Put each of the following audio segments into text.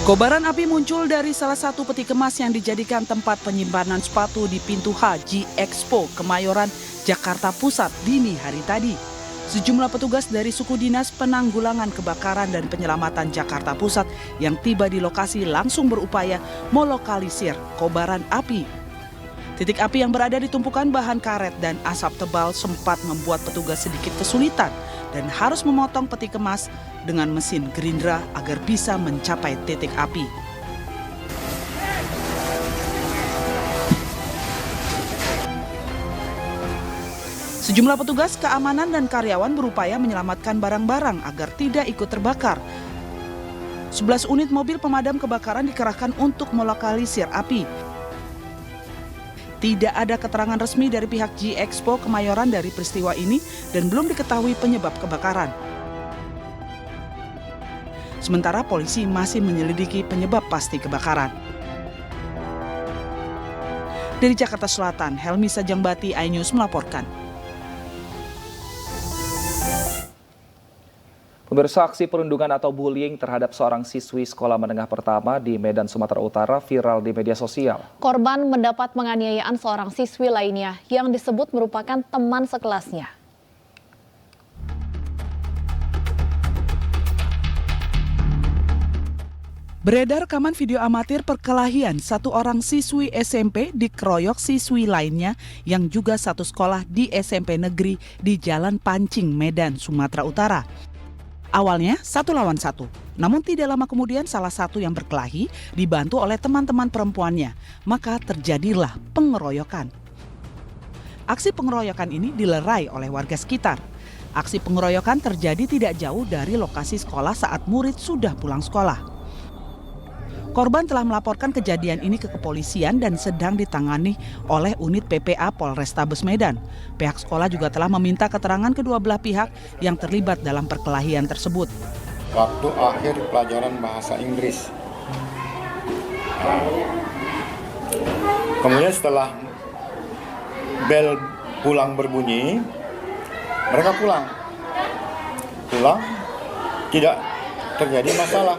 Kobaran api muncul dari salah satu peti kemas yang dijadikan tempat penyimpanan sepatu di pintu H G-Expo Kemayoran, Jakarta Pusat dini hari tadi. Sejumlah petugas dari suku dinas penanggulangan kebakaran dan penyelamatan Jakarta Pusat yang tiba di lokasi langsung berupaya melokalisir kobaran api. Titik api yang berada di tumpukan bahan karet dan asap tebal sempat membuat petugas sedikit kesulitan dan harus memotong peti kemas dengan mesin gerindra agar bisa mencapai titik api. Sejumlah petugas keamanan dan karyawan berupaya menyelamatkan barang-barang agar tidak ikut terbakar. 11 unit mobil pemadam kebakaran dikerahkan untuk melokalisir api. Tidak ada keterangan resmi dari pihak G-Expo Kemayoran dari peristiwa ini dan belum diketahui penyebab kebakaran. Sementara polisi masih menyelidiki penyebab pasti kebakaran. Dari Jakarta Selatan, Helmi Sajangbati, iNews melaporkan. Pemirsa, aksi perundungan atau bullying terhadap seorang siswi sekolah menengah pertama di Medan, Sumatera Utara viral di media sosial. Korban mendapat penganiayaan seorang siswi lainnya yang disebut merupakan teman sekelasnya. Beredar rekaman video amatir perkelahian satu orang siswi SMP dikeroyok siswi lainnya yang juga satu sekolah di SMP negeri di Jalan Pancing, Medan, Sumatera Utara. Awalnya 1 lawan 1, namun tidak lama kemudian salah satu yang berkelahi dibantu oleh teman-teman perempuannya, maka terjadilah pengeroyokan. Aksi pengeroyokan ini dilerai oleh warga sekitar. Aksi pengeroyokan terjadi tidak jauh dari lokasi sekolah saat murid sudah pulang sekolah. Korban telah melaporkan kejadian ini ke kepolisian dan sedang ditangani oleh unit PPA Polrestabes Medan. Pihak sekolah juga telah meminta keterangan kedua belah pihak yang terlibat dalam perkelahian tersebut. Waktu akhir pelajaran bahasa Inggris. Kemudian setelah bel pulang berbunyi, mereka pulang. Tidak terjadi masalah.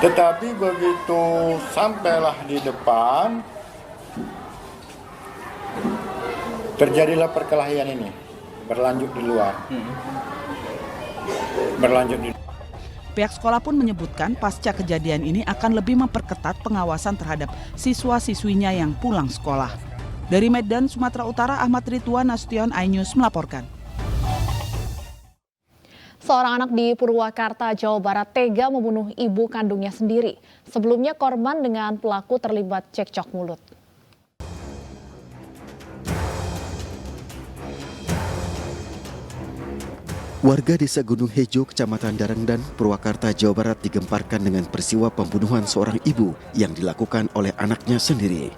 Tetapi begitu sampailah di depan, terjadilah perkelahian ini, berlanjut di luar. Pihak sekolah pun menyebutkan pasca kejadian ini akan lebih memperketat pengawasan terhadap siswa-siswinya yang pulang sekolah. Dari Medan, Sumatera Utara, Ahmad Ridwan Nasution, iNews melaporkan. Seorang anak di Purwakarta, Jawa Barat tega membunuh ibu kandungnya sendiri. Sebelumnya korban dengan pelaku terlibat cekcok mulut. Warga Desa Gunung Hejo, Kecamatan Darengdan, Purwakarta, Jawa Barat digemparkan dengan peristiwa pembunuhan seorang ibu yang dilakukan oleh anaknya sendiri.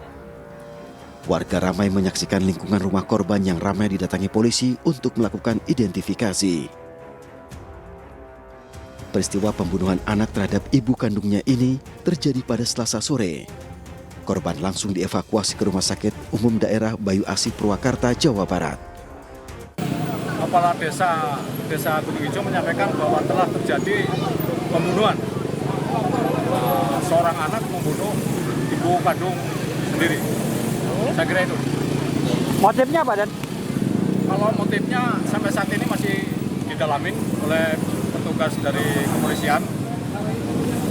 Warga ramai menyaksikan lingkungan rumah korban yang ramai didatangi polisi untuk melakukan identifikasi. Peristiwa pembunuhan anak terhadap ibu kandungnya ini terjadi pada Selasa sore. Korban langsung dievakuasi ke Rumah Sakit Umum Daerah Bayu Asih, Purwakarta, Jawa Barat. Kepala Desa Gunung Hijau menyampaikan bahwa telah terjadi pembunuhan. Seorang anak membunuh ibu kandung sendiri. Saya kira itu. Motifnya apa, Dan? Kalau motifnya sampai saat ini masih didalamin oleh petugas dari kepolisian.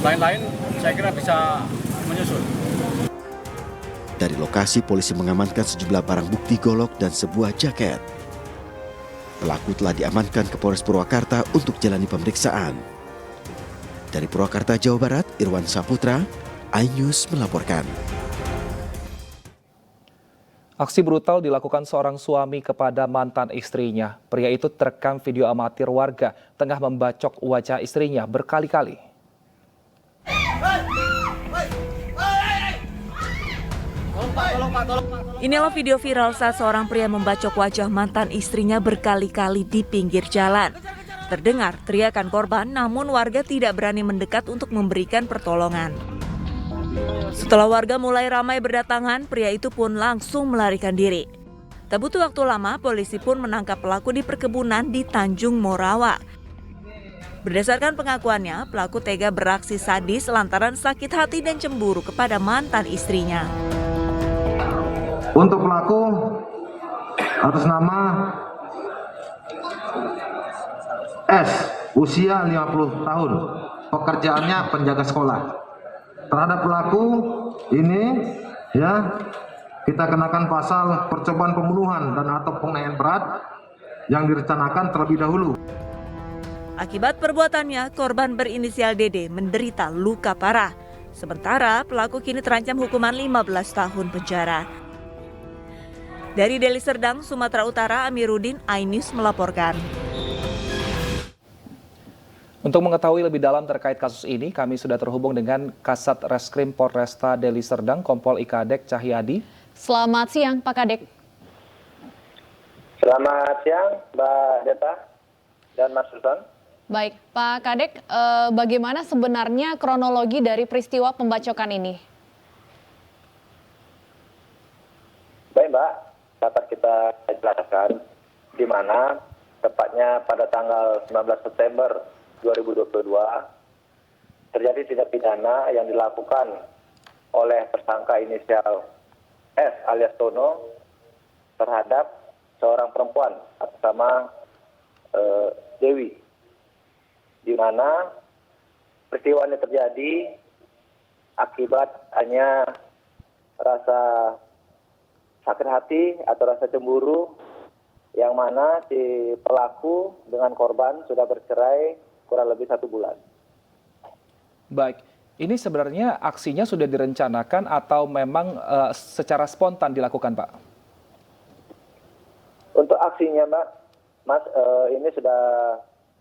Lain-lain saya kira bisa menyusul. Dari lokasi polisi mengamankan sejumlah barang bukti golok dan sebuah jaket. Pelaku telah diamankan ke Polres Purwakarta untuk jalani pemeriksaan. Dari Purwakarta, Jawa Barat, Irwan Saputra, iNews melaporkan. Aksi brutal dilakukan seorang suami kepada mantan istrinya. Pria itu terekam video amatir warga tengah membacok wajah istrinya berkali-kali. Inilah video viral saat seorang pria membacok wajah mantan istrinya berkali-kali di pinggir jalan. Terdengar teriakan korban, namun warga tidak berani mendekat untuk memberikan pertolongan. Setelah warga mulai ramai berdatangan, pria itu pun langsung melarikan diri. Tak butuh waktu lama, polisi pun menangkap pelaku di perkebunan di Tanjung Morawa. Berdasarkan pengakuannya, pelaku tega beraksi sadis lantaran sakit hati dan cemburu kepada mantan istrinya. Untuk pelaku atas nama S, usia 50 tahun, pekerjaannya penjaga sekolah. Terhadap pelaku ini ya kita kenakan pasal percobaan pembunuhan dan atau penganiayaan berat yang direncanakan terlebih dahulu. Akibat perbuatannya, korban berinisial DD menderita luka parah. Sementara pelaku kini terancam hukuman 15 tahun penjara. Dari Deli Serdang, Sumatera Utara, Amiruddin, iNews melaporkan. Untuk mengetahui lebih dalam terkait kasus ini, kami sudah terhubung dengan Kasat Reskrim Polresta Deli Serdang, Kompol IKADEK Cahyadi. Selamat siang, Pak Kadek. Selamat siang, Mbak Deta dan Mas Sultan. Baik, Pak Kadek, bagaimana sebenarnya kronologi dari peristiwa pembacokan ini? Baik, Mbak, dapat kita jelaskan di mana tepatnya pada tanggal 19 September 2022 terjadi tindak pidana yang dilakukan oleh tersangka inisial S alias Tono terhadap seorang perempuan atas nama Dewi, di mana peristiwa ini terjadi akibat hanya rasa sakit hati atau rasa cemburu, yang mana si pelaku dengan korban sudah bercerai kurang lebih 1 bulan. Baik, ini sebenarnya aksinya sudah direncanakan atau memang secara spontan dilakukan, Pak? Untuk aksinya, Mas, ini sudah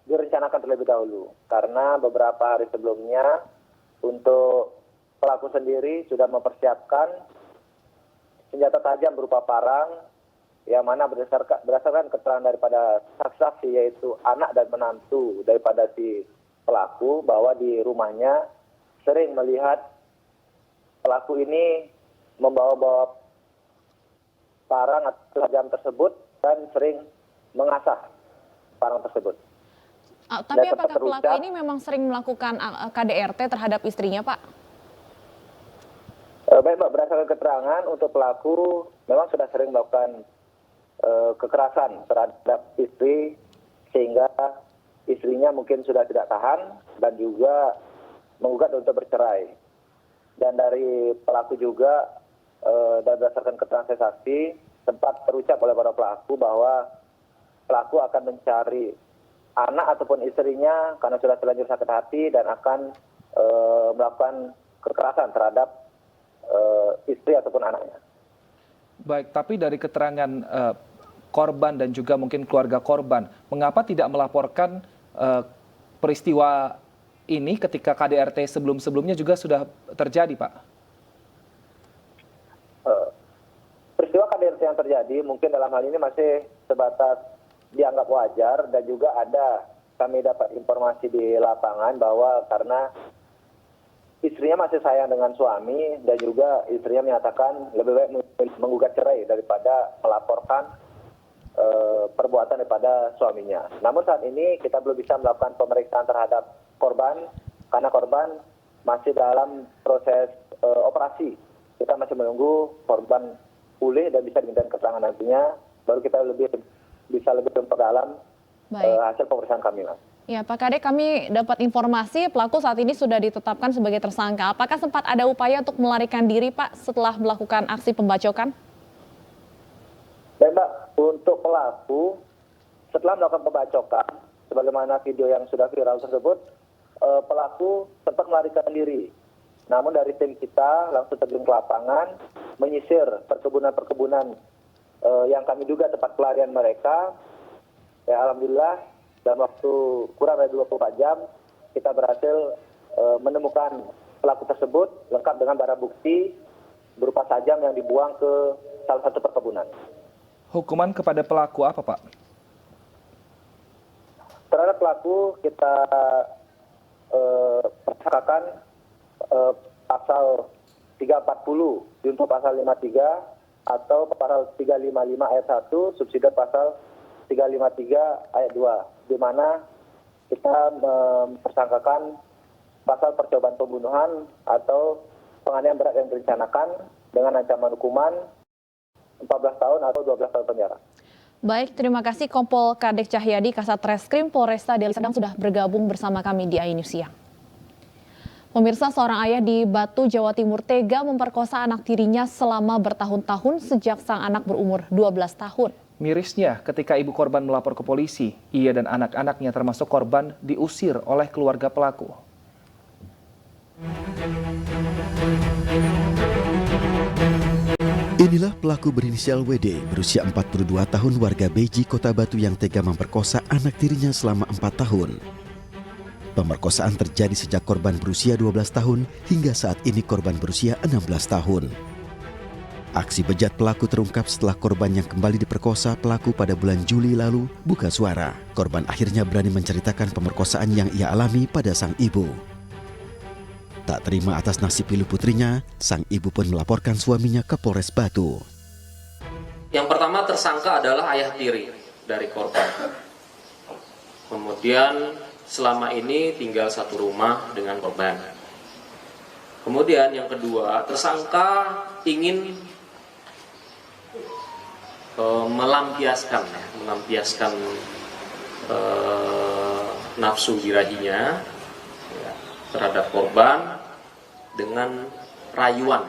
direncanakan terlebih dahulu karena beberapa hari sebelumnya untuk pelaku sendiri sudah mempersiapkan senjata tajam berupa parang, yang mana berdasarkan keterangan daripada saksi yaitu anak dan menantu daripada si pelaku bahwa di rumahnya sering melihat pelaku ini membawa-bawa parang atau tajam tersebut dan sering mengasah parang tersebut. Tapi apakah pelaku ini memang sering melakukan KDRT terhadap istrinya, Pak? Baik, Mbak, berdasarkan keterangan untuk pelaku memang sudah sering melakukan kekerasan terhadap istri sehingga istrinya mungkin sudah tidak tahan dan juga menggugat untuk bercerai. Dan dari pelaku juga dan berdasarkan keterangan saksi sempat terucap oleh para pelaku bahwa pelaku akan mencari anak ataupun istrinya karena sudah terlanjur sakit hati dan akan melakukan kekerasan terhadap istri ataupun anaknya. Baik, tapi dari keterangan korban dan juga mungkin keluarga korban, mengapa tidak melaporkan peristiwa ini ketika KDRT sebelum-sebelumnya juga sudah terjadi, Pak? Peristiwa KDRT yang terjadi mungkin dalam hal ini masih sebatas dianggap wajar dan juga kami dapat informasi di lapangan bahwa karena istrinya masih sayang dengan suami dan juga istrinya menyatakan lebih baik menggugat cerai daripada melaporkan perbuatan daripada suaminya. Namun saat ini kita belum bisa melakukan pemeriksaan terhadap korban karena korban masih dalam proses operasi. Kita masih menunggu korban pulih dan bisa diminta keterangan nantinya, baru kita bisa lebih memperdalam hasil pemeriksaan kami, Mas. Ya, Pak Kadek, kami dapat informasi pelaku saat ini sudah ditetapkan sebagai tersangka. Apakah sempat ada upaya untuk melarikan diri, Pak, setelah melakukan aksi pembacokan? Baik, Mbak, untuk pelaku setelah melakukan pembacokan, sebagaimana video yang sudah viral tersebut, pelaku sempat melarikan diri. Namun dari tim kita langsung terjun ke lapangan, menyisir perkebunan-perkebunan yang kami duga tempat pelarian mereka. Ya, alhamdulillah dalam waktu kurang dari 24 jam kita berhasil menemukan pelaku tersebut lengkap dengan barang bukti berupa sajam yang dibuang ke salah satu perkebunan. Hukuman kepada pelaku apa, Pak? Terhadap pelaku kita persangkakan pasal 340 junto pasal 53 atau pasal 355 ayat 1 subsidi pasal 353 ayat 2, di mana kita mempersangkakan pasal percobaan pembunuhan atau penganiayaan berat yang direncanakan dengan ancaman hukuman 14 tahun atau 12 tahun penjara. Baik, terima kasih Kompol Kadek Cahyadi, Kasat Reskrim Polresta Deli Serdang sudah bergabung bersama kami di AI News Siang. Pemirsa, seorang ayah di Batu, Jawa Timur tega memperkosa anak tirinya selama bertahun-tahun sejak sang anak berumur 12 tahun. Mirisnya, ketika ibu korban melapor ke polisi, ia dan anak-anaknya termasuk korban diusir oleh keluarga pelaku. Inilah pelaku berinisial WD berusia 42 tahun warga Beji, Kota Batu yang tega memperkosa anak tirinya selama 4 tahun. Pemerkosaan terjadi sejak korban berusia 12 tahun hingga saat ini korban berusia 16 tahun. Aksi bejat pelaku terungkap setelah korban yang kembali diperkosa pelaku pada bulan Juli lalu buka suara. Korban akhirnya berani menceritakan pemerkosaan yang ia alami pada sang ibu. Tak terima atas nasib pilu putrinya, sang ibu pun melaporkan suaminya ke Polres Batu. Yang pertama tersangka adalah ayah tiri dari korban. Kemudian selama ini tinggal satu rumah dengan korban. Kemudian yang kedua, tersangka ingin melampiaskan nafsu birahinya terhadap korban dengan rayuan.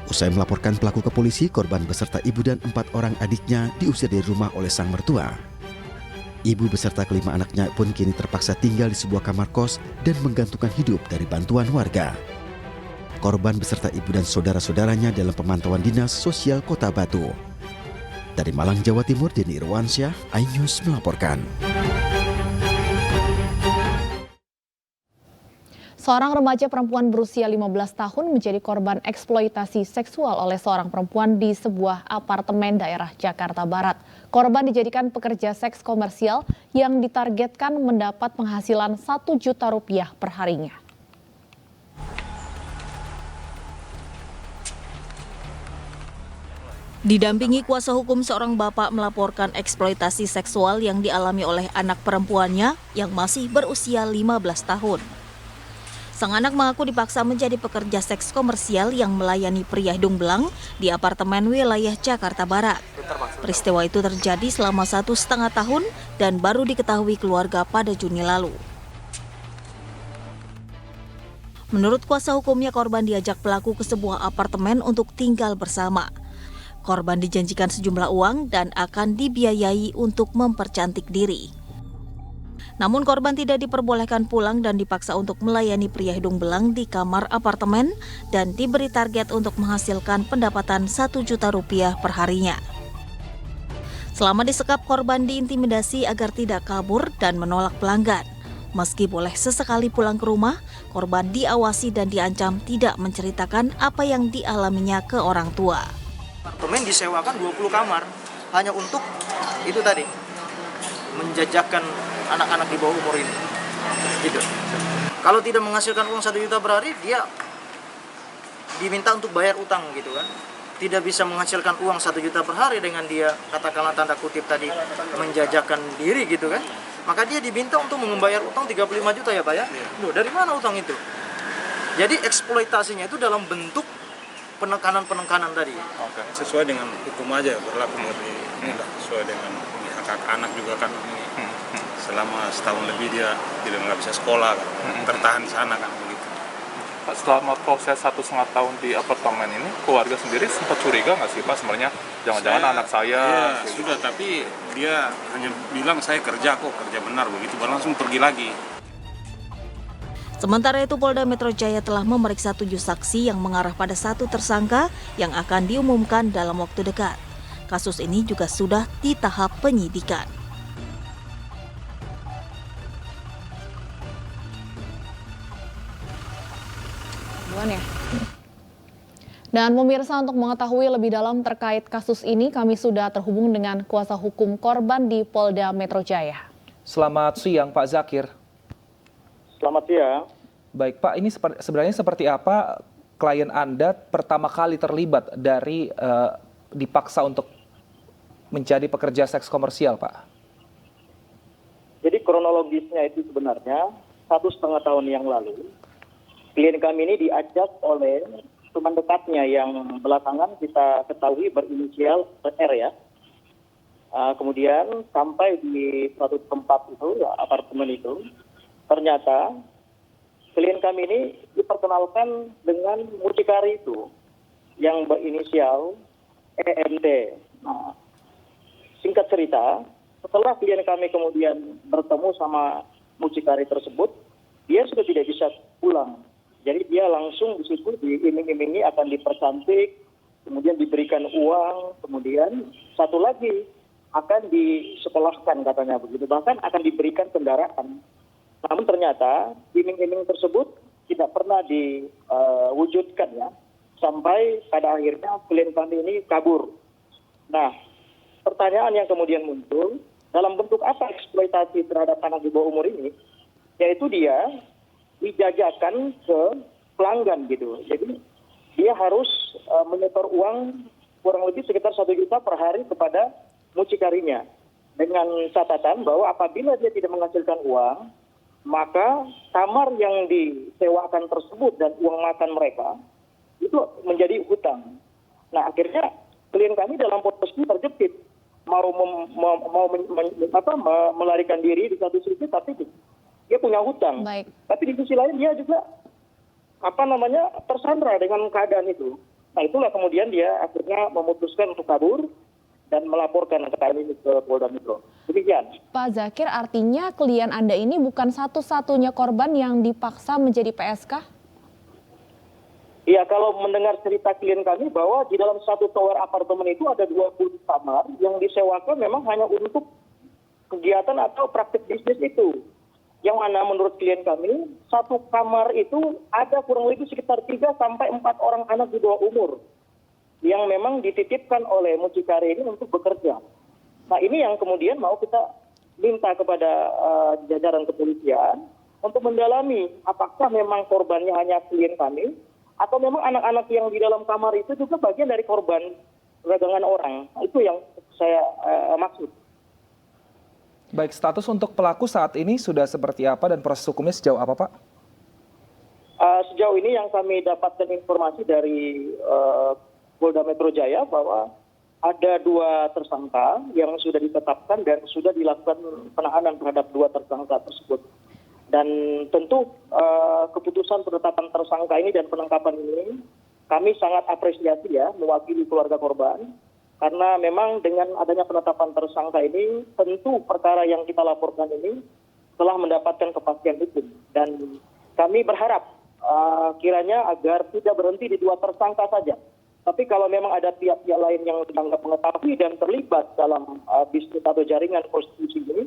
Usai melaporkan pelaku ke polisi, korban beserta ibu dan 4 orang adiknya diusir dari rumah oleh sang mertua. Ibu beserta kelima anaknya pun kini terpaksa tinggal di sebuah kamar kos dan menggantungkan hidup dari bantuan warga. Korban beserta ibu dan saudara-saudaranya dalam pemantauan Dinas Sosial Kota Batu. Dari Malang, Jawa Timur, Denny Irwansyah, AI News melaporkan. Seorang remaja perempuan berusia 15 tahun menjadi korban eksploitasi seksual oleh seorang perempuan di sebuah apartemen daerah Jakarta Barat. Korban dijadikan pekerja seks komersial yang ditargetkan mendapat penghasilan 1 juta rupiah per harinya. Didampingi kuasa hukum, seorang bapak melaporkan eksploitasi seksual yang dialami oleh anak perempuannya yang masih berusia 15 tahun. Sang anak mengaku dipaksa menjadi pekerja seks komersial yang melayani pria hidung belang di apartemen wilayah Jakarta Barat. Peristiwa itu terjadi selama 1,5 tahun dan baru diketahui keluarga pada Juni lalu. Menurut kuasa hukumnya, korban diajak pelaku ke sebuah apartemen untuk tinggal bersama. Korban dijanjikan sejumlah uang dan akan dibiayai untuk mempercantik diri. Namun korban tidak diperbolehkan pulang dan dipaksa untuk melayani pria hidung belang di kamar apartemen dan diberi target untuk menghasilkan pendapatan 1 juta rupiah per harinya. Selama disekap, korban diintimidasi agar tidak kabur dan menolak pelanggan. Meski boleh sesekali pulang ke rumah, korban diawasi dan diancam tidak menceritakan apa yang dialaminya ke orang tua. Apartemen disewakan 20 kamar hanya untuk itu tadi, menjajakan anak-anak di bawah umur ini, gitu. Kalau tidak menghasilkan uang 1 juta per hari, dia diminta untuk bayar utang, gitu kan. Tidak bisa menghasilkan uang 1 juta per hari dengan dia, katakanlah tanda kutip tadi, menjajakan diri, gitu kan. Maka dia diminta untuk membayar utang 35 juta ya Pak ya. Loh, dari mana utang itu? Jadi eksploitasinya itu dalam bentuk penekanan tadi. Oke. Sesuai dengan hukum aja berlaku ini lah, sesuai dengan hak anak juga kan ini. Selama setahun lebih dia nggak bisa sekolah kan, tertahan di sana kan begitu. Selama proses 1,5 tahun di apartemen ini, keluarga sendiri sempat curiga nggak sih Pak sebenarnya jangan-jangan anak saya? Iya, sudah, tapi dia hanya bilang saya kerja benar begitu, baru langsung pergi lagi. Sementara itu, Polda Metro Jaya telah memeriksa 7 saksi yang mengarah pada 1 tersangka yang akan diumumkan dalam waktu dekat. Kasus ini juga sudah di tahap penyidikan. Dan pemirsa, untuk mengetahui lebih dalam terkait kasus ini, kami sudah terhubung dengan kuasa hukum korban di Polda Metro Jaya. Selamat siang Pak Zakir. Selamat siang. Baik Pak, ini sebenarnya seperti apa klien Anda pertama kali terlibat dari dipaksa untuk menjadi pekerja seks komersial Pak? Jadi kronologisnya itu sebenarnya 1,5 tahun yang lalu, klien kami ini diajak oleh teman dekatnya yang belakangan kita ketahui berinisial R ya. Kemudian sampai di suatu tempat itu, ya, apartemen itu, ternyata klien kami ini diperkenalkan dengan mucikari itu yang berinisial EMT. Nah, singkat cerita, setelah klien kami kemudian bertemu sama mucikari tersebut, dia sudah tidak bisa pulang. Jadi dia langsung di situ diiming-imingi akan dipercantik, kemudian diberikan uang, kemudian satu lagi akan disekolahkan katanya begitu, bahkan akan diberikan kendaraan. Namun ternyata iming-iming tersebut tidak pernah diwujudkan ya, sampai pada akhirnya klien kami ini kabur. Nah, pertanyaan yang kemudian muncul, dalam bentuk apa eksploitasi terhadap anak di bawah umur ini? Yaitu dia dijajakan ke pelanggan gitu. Jadi dia harus menyetor uang kurang lebih sekitar 1 juta per hari kepada mucikarinya. Dengan catatan bahwa apabila dia tidak menghasilkan uang, maka kamar yang disewakan tersebut dan uang makan mereka itu menjadi hutang. Nah, akhirnya klien kami dalam posisi terjepit, mau melarikan diri di satu sisi, tapi dia punya hutang. Baik. Tapi di sisi lain dia juga tersandra dengan keadaan itu. Nah, itulah kemudian dia akhirnya memutuskan untuk kabur dan melaporkan kekayaan ini ke Polda Metro. Demikian. Pak Zakir, artinya klien Anda ini bukan satu-satunya korban yang dipaksa menjadi PSK? Iya, kalau mendengar cerita klien kami bahwa di dalam satu tower apartemen itu ada 20 kamar yang disewakan memang hanya untuk kegiatan atau praktik bisnis itu. Yang mana menurut klien kami, satu kamar itu ada kurang lebih sekitar 3 sampai 4 orang anak di bawah umur yang memang dititipkan oleh mucikari ini untuk bekerja. Nah, ini yang kemudian mau kita minta kepada jajaran kepolisian untuk mendalami apakah memang korbannya hanya klien kami atau memang anak-anak yang di dalam kamar itu juga bagian dari korban perdagangan orang. Nah, itu yang saya maksud. Baik, status untuk pelaku saat ini sudah seperti apa dan proses hukumnya sejauh apa, Pak? Sejauh ini yang kami dapatkan informasi dari Polda Metro Jaya bahwa ada 2 tersangka yang sudah ditetapkan dan sudah dilakukan penahanan terhadap 2 tersangka tersebut. Dan tentu keputusan penetapan tersangka ini dan penangkapan ini kami sangat apresiasi ya, mewakili keluarga korban. Karena memang dengan adanya penetapan tersangka ini, tentu perkara yang kita laporkan ini telah mendapatkan kepastian hukum. Dan kami berharap kiranya agar tidak berhenti di 2 tersangka saja. Tapi kalau memang ada pihak-pihak lain yang dianggap mengetahui dan terlibat dalam bisnis atau jaringan prostitusi ini,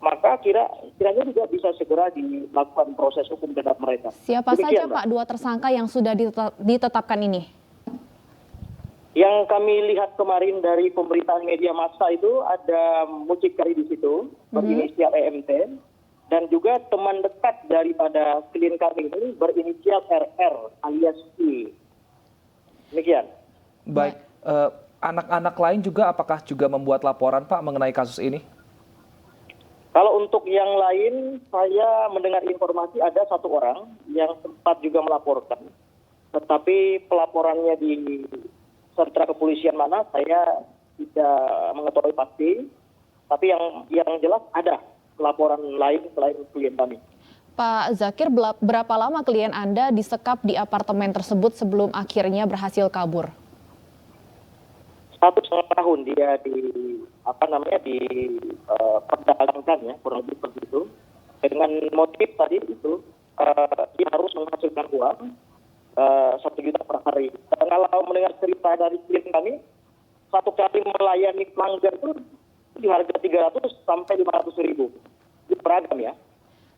maka kiranya juga bisa segera dilakukan proses hukum terhadap mereka. Siapa Demikian, saja Pak 2 tersangka yang sudah ditetapkan ini? Yang kami lihat kemarin dari pemberitaan media massa itu ada mucikari di situ, berinisial EMT, dan juga teman dekat daripada klien kami ini berinisial RR alias I. Demikian. Baik, anak-anak lain juga apakah juga membuat laporan, Pak, mengenai kasus ini? Kalau untuk yang lain, saya mendengar informasi ada 1 orang yang sempat juga melaporkan. Tetapi pelaporannya di sentra kepolisian mana, saya tidak mengetahui pasti. Tapi yang jelas ada laporan lain selain klien kami. Pak Zakir, berapa lama klien Anda disekap di apartemen tersebut sebelum akhirnya berhasil kabur? 1,5 tahun dia diperdagangkan ya, kurang lebih begitu. Dengan motif tadi itu, dia harus menghasilkan uang 1 juta per hari. Dan kalau mendengar cerita dari klien kami, 1 kali melayani pelanggan itu di harga 300 sampai 500 ribu. Itu beragam ya.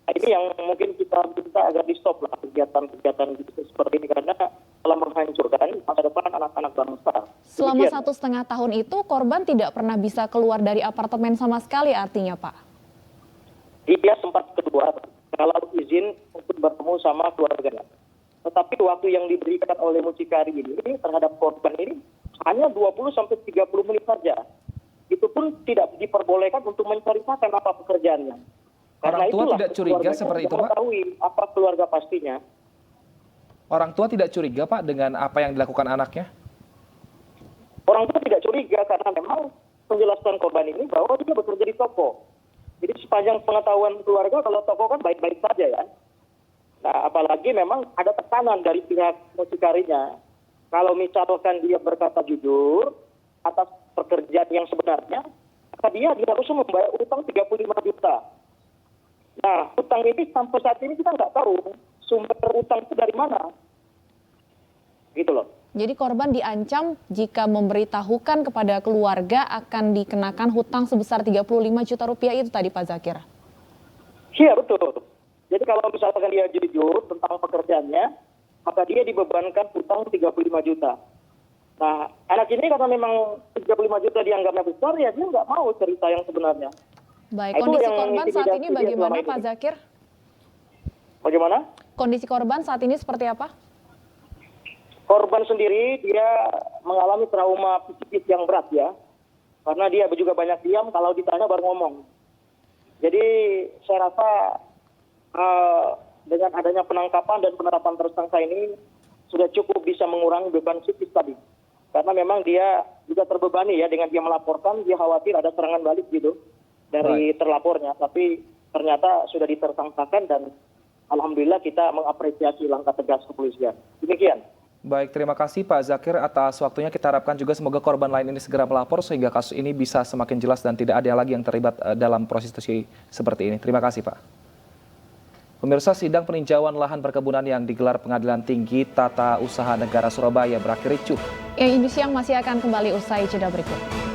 Nah, ini yang mungkin kita minta agar di stop lah kegiatan bisnis seperti ini karena telah menghancurkan masa depan anak-anak bangsa. Selama 1,5 tahun itu korban tidak pernah bisa keluar dari apartemen sama sekali artinya, Pak? Dia sempat keluar kalau izin untuk bertemu sama keluarganya. Tetapi waktu yang diberikan oleh mucikari ini terhadap korban ini hanya 20 sampai 30 menit saja. Itu pun tidak diperbolehkan untuk menceritakan apa pekerjaannya. Orang tua itulah tidak curiga keluarganya seperti itu, Pak? mengetahui apa keluarga pastinya. Orang tua tidak curiga, Pak, dengan apa yang dilakukan anaknya? Orang tua tidak curiga karena memang penjelasan korban ini bahwa dia bekerja di toko. Jadi sepanjang pengetahuan keluarga, kalau toko kan baik-baik saja ya. Nah, apalagi memang ada tekanan dari pihak mucikarinya. Kalau misalkan dia berkata jujur atas pekerjaan yang sebenarnya, maka dia harusnya membayar utang 35 juta. Nah, utang ini sampai saat ini kita nggak tahu sumber utang itu dari mana. Gitu loh. Jadi korban diancam jika memberitahukan kepada keluarga akan dikenakan hutang sebesar 35 juta rupiah itu tadi Pak Zakir. Iya betul. Jadi kalau misalkan dia jujur tentang pekerjaannya, maka dia dibebankan hutang 35 juta. Nah, anak ini karena memang 35 juta dianggapnya besar, ya dia nggak mau cerita yang sebenarnya. Baik, Itu kondisi yang korban saat ini intimidasi dia bagaimana selama Pak ini. Zakir? Bagaimana? Kondisi korban saat ini seperti apa? Korban sendiri dia mengalami trauma psikis yang berat ya. Karena dia juga banyak diam, kalau ditanya baru ngomong. Jadi saya rasa dengan adanya penangkapan dan penerapan tersangka ini sudah cukup bisa mengurangi beban psikis tadi. Karena memang dia juga terbebani ya dengan dia melaporkan, dia khawatir ada serangan balik gitu dari terlapornya. Tapi ternyata sudah ditersangkakan dan alhamdulillah kita mengapresiasi langkah tegas kepolisian. Demikian. Baik, terima kasih Pak Zakir atas waktunya. Kita harapkan juga semoga korban lain ini segera melapor sehingga kasus ini bisa semakin jelas dan tidak ada lagi yang terlibat dalam prostitusi seperti ini. Terima kasih Pak. Pemirsa, sidang peninjauan lahan perkebunan yang digelar Pengadilan Tinggi Tata Usaha Negara Surabaya berakhir ricuh. Yang ini siang masih akan kembali usai jeda berikut.